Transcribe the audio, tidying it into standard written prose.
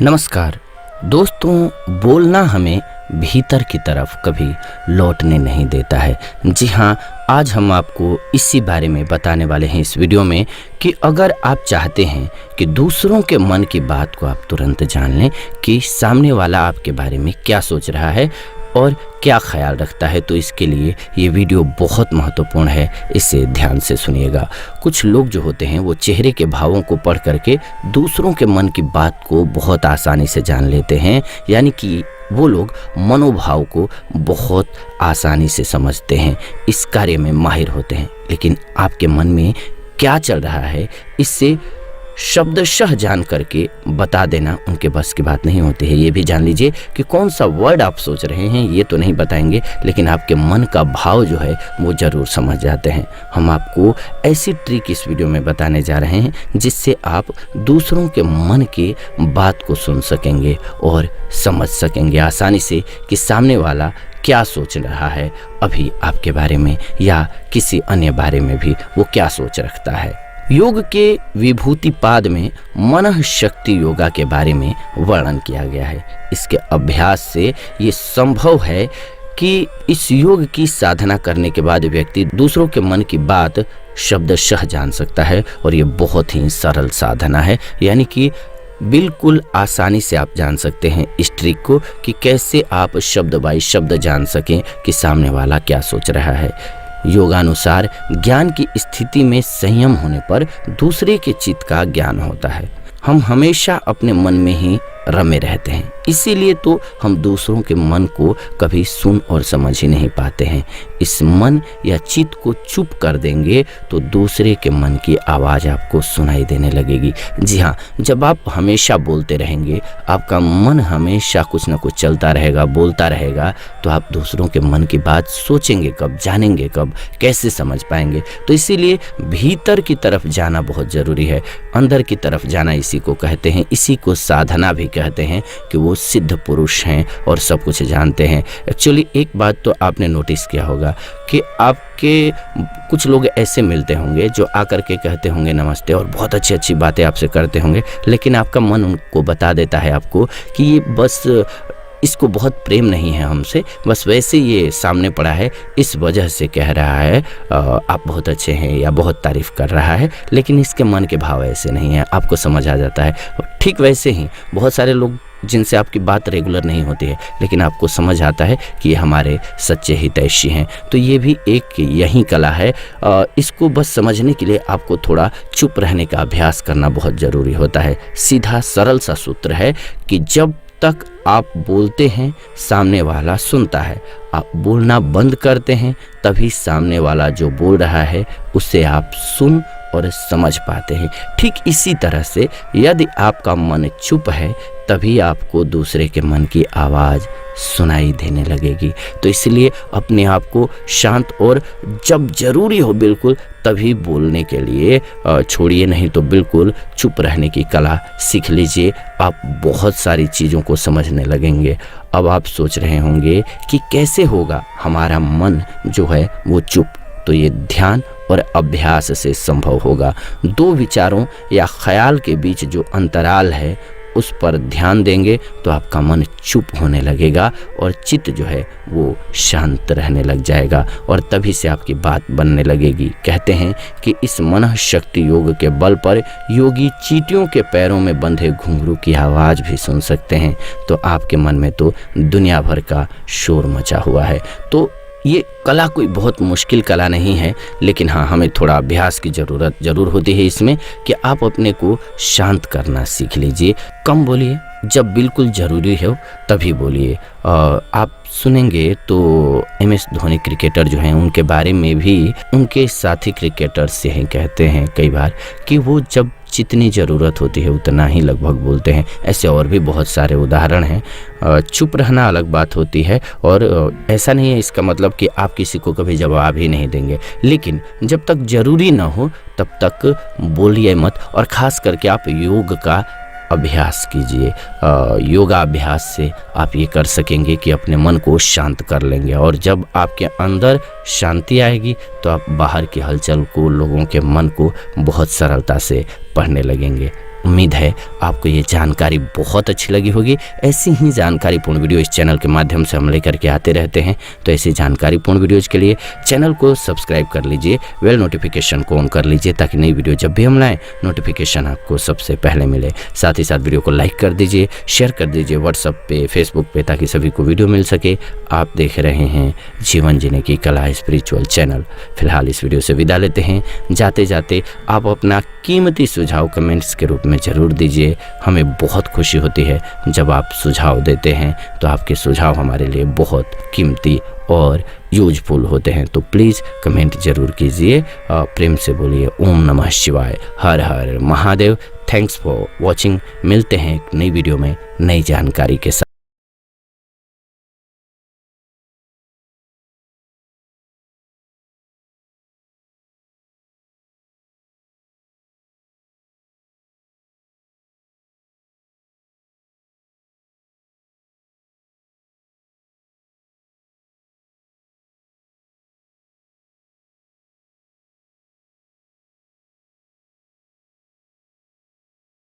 नमस्कार दोस्तों, बोलना हमें भीतर की तरफ कभी लौटने नहीं देता है। जी हाँ, आज हम आपको इसी बारे में बताने वाले हैं इस वीडियो में कि अगर आप चाहते हैं कि दूसरों के मन की बात को आप तुरंत जान लें कि सामने वाला आपके बारे में क्या सोच रहा है और क्या ख्याल रखता है, तो इसके लिए ये वीडियो बहुत महत्वपूर्ण है। इसे ध्यान से सुनिएगा। कुछ लोग जो होते हैं वो चेहरे के भावों को पढ़ करके दूसरों के मन की बात को बहुत आसानी से जान लेते हैं, यानी कि वो लोग मनोभाव को बहुत आसानी से समझते हैं, इस कार्य में माहिर होते हैं। लेकिन आपके मन में क्या चल रहा है इससे शब्दशः जान करके बता देना उनके बस की बात नहीं होती है। ये भी जान लीजिए कि कौन सा वर्ड आप सोच रहे हैं ये तो नहीं बताएंगे, लेकिन आपके मन का भाव जो है वो ज़रूर समझ जाते हैं। हम आपको ऐसी ट्रिक इस वीडियो में बताने जा रहे हैं जिससे आप दूसरों के मन की बात को सुन सकेंगे और समझ सकेंगे आसानी से कि सामने वाला क्या सोच रहा है अभी आपके बारे में, या किसी अन्य बारे में भी वो क्या सोच रखता है। योग के विभूति पाद में मन शक्ति योगा के बारे में वर्णन किया गया है। इसके अभ्यास से ये संभव है कि इस योग की साधना करने के बाद व्यक्ति दूसरों के मन की बात शब्दशः जान सकता है, और ये बहुत ही सरल साधना है, यानी कि बिल्कुल आसानी से आप जान सकते हैं इस ट्रिक को कि कैसे आप शब्द बाई शब्द जान सकें कि सामने वाला क्या सोच रहा है। योगानुसार ज्ञान की स्थिति में संयम होने पर दूसरे के चित्त का ज्ञान होता है। हम हमेशा अपने मन में ही रमे रहते हैं, इसीलिए तो हम दूसरों के मन को कभी सुन और समझ ही नहीं पाते हैं। इस मन या चित्त को चुप कर देंगे तो दूसरे के मन की आवाज़ आपको सुनाई देने लगेगी। जी हाँ, जब आप हमेशा बोलते रहेंगे, आपका मन हमेशा कुछ ना कुछ चलता रहेगा, बोलता रहेगा, तो आप दूसरों के मन की बात सोचेंगे कब, जानेंगे कब, कैसे समझ पाएंगे। तो इसीलिए भीतर की तरफ जाना बहुत ज़रूरी है। अंदर की तरफ जाना इसी को कहते हैं, इसी को साधना भी कहते हैं कि वो सिद्ध पुरुष हैं और सब कुछ जानते हैं। एक्चुअली एक बात तो आपने नोटिस किया होगा कि आपके कुछ लोग ऐसे मिलते होंगे जो आकर के कहते होंगे नमस्ते और बहुत अच्छी अच्छी बातें आपसे करते होंगे, लेकिन आपका मन उनको बता देता है आपको कि ये बस इसको बहुत प्रेम नहीं है हमसे, बस वैसे ये सामने पड़ा है इस वजह से कह रहा है आप बहुत अच्छे हैं या बहुत तारीफ़ कर रहा है, लेकिन इसके मन के भाव ऐसे नहीं है, आपको समझ आ जाता है। ठीक वैसे ही बहुत सारे लोग जिनसे आपकी बात रेगुलर नहीं होती है, लेकिन आपको समझ आता है कि ये हमारे सच्चे हितैषी हैं। तो ये भी एक यही कला है। इसको बस समझने के लिए आपको थोड़ा चुप रहने का अभ्यास करना बहुत ज़रूरी होता है। सीधा सरल सा सूत्र है कि जब तक आप बोलते हैं सामने वाला सुनता है, आप बोलना बंद करते हैं तभी सामने वाला जो बोल रहा है उसे आप सुन और समझ पाते हैं। ठीक इसी तरह से यदि आपका मन चुप है तभी आपको दूसरे के मन की आवाज़ सुनाई देने लगेगी। तो इसलिए अपने आप को शांत और जब ज़रूरी हो बिल्कुल तभी बोलने के लिए छोड़िए, नहीं तो बिल्कुल चुप रहने की कला सीख लीजिए। आप बहुत सारी चीज़ों को समझने लगेंगे। अब आप सोच रहे होंगे कि कैसे होगा हमारा मन जो है वो चुप, तो ये ध्यान और अभ्यास से संभव होगा। दो विचारों या ख्याल के बीच जो अंतराल है उस पर ध्यान देंगे तो आपका मन चुप होने लगेगा और चित्त जो है वो शांत रहने लग जाएगा, और तभी से आपकी बात बनने लगेगी। कहते हैं कि इस मन शक्ति योग के बल पर योगी चींटियों के पैरों में बंधे घुंघरू की आवाज़ भी सुन सकते हैं। तो आपके मन में तो दुनिया भर का शोर मचा हुआ है। तो ये कला कोई बहुत मुश्किल कला नहीं है, लेकिन हाँ, हमें थोड़ा अभ्यास की ज़रूरत ज़रूर होती है इसमें कि आप अपने को शांत करना सीख लीजिए। कम बोलिए, जब बिल्कुल ज़रूरी हो तभी बोलिए। आप सुनेंगे तो MS धोनी क्रिकेटर जो हैं उनके बारे में भी उनके साथी क्रिकेटर से ही कहते हैं कई बार कि वो जब जितनी ज़रूरत होती है उतना ही लगभग बोलते हैं। ऐसे और भी बहुत सारे उदाहरण हैं। चुप रहना अलग बात होती है, और ऐसा नहीं है इसका मतलब कि आप किसी को कभी जवाब ही नहीं देंगे, लेकिन जब तक ज़रूरी ना हो तब तक बोलिए मत। और ख़ास करके आप योग का अभ्यास कीजिए। योगाभ्यास से आप ये कर सकेंगे कि अपने मन को शांत कर लेंगे, और जब आपके अंदर शांति आएगी तो आप बाहर की हलचल को, लोगों के मन को बहुत सरलता से पढ़ने लगेंगे। उम्मीद है आपको ये जानकारी बहुत अच्छी लगी होगी। ऐसी ही जानकारीपूर्ण वीडियो इस चैनल के माध्यम से हम लेकर के आते रहते हैं। तो ऐसी जानकारीपूर्ण वीडियोज़ के लिए चैनल को सब्सक्राइब कर लीजिए, बेल नोटिफिकेशन को ऑन कर लीजिए ताकि नई वीडियो जब भी हम लाएँ नोटिफिकेशन आपको सबसे पहले मिले। साथ ही साथ वीडियो को लाइक कर दीजिए, शेयर कर दीजिए व्हाट्सएप पे, फेसबुक पे, ताकि सभी को वीडियो मिल सके। आप देख रहे हैं जीवन जीने की कला स्पिरिचुअल चैनल। फिलहाल इस वीडियो से विदा लेते हैं। जाते जाते आप अपना कीमती सुझाव कमेंट्स के रूप में ज़रूर दीजिए। हमें बहुत खुशी होती है जब आप सुझाव देते हैं, तो आपके सुझाव हमारे लिए बहुत कीमती और यूजफुल होते हैं। तो प्लीज़ कमेंट ज़रूर कीजिए। प्रेम से बोलिए ओम नमः शिवाय, हर हर महादेव। Thanks for watching. मिलते हैं एक नई वीडियो में नई जानकारी के साथ।